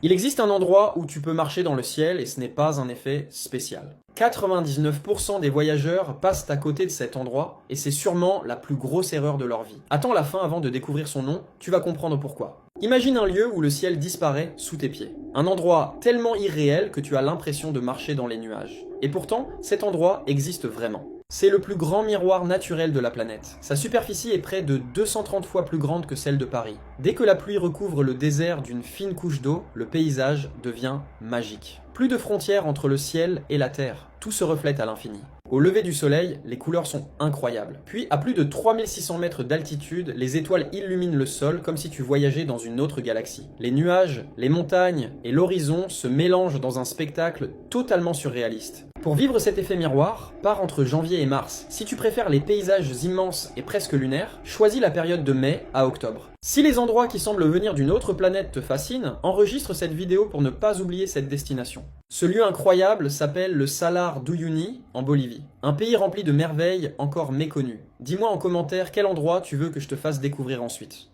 Il existe un endroit où tu peux marcher dans le ciel et ce n'est pas un effet spécial. 99% des voyageurs passent à côté de cet endroit et c'est sûrement la plus grosse erreur de leur vie. Attends la fin avant de découvrir son nom, tu vas comprendre pourquoi. Imagine un lieu où le ciel disparaît sous tes pieds. Un endroit tellement irréel que tu as l'impression de marcher dans les nuages. Et pourtant, cet endroit existe vraiment. C'est le plus grand miroir naturel de la planète. Sa superficie est près de 230 fois plus grande que celle de Paris. Dès que la pluie recouvre le désert d'une fine couche d'eau, le paysage devient magique. Plus de frontières entre le ciel et la terre. Tout se reflète à l'infini. Au lever du soleil, les couleurs sont incroyables. Puis, à plus de 3600 mètres d'altitude, les étoiles illuminent le sol comme si tu voyageais dans une autre galaxie. Les nuages, les montagnes et l'horizon se mélangent dans un spectacle totalement surréaliste. Pour vivre cet effet miroir, pars entre janvier et mars. Si tu préfères les paysages immenses et presque lunaires, choisis la période de mai à octobre. Si les endroits qui semblent venir d'une autre planète te fascinent, enregistre cette vidéo pour ne pas oublier cette destination. Ce lieu incroyable s'appelle le Salar d'Uyuni en Bolivie, un pays rempli de merveilles encore méconnues. Dis-moi en commentaire quel endroit tu veux que je te fasse découvrir ensuite.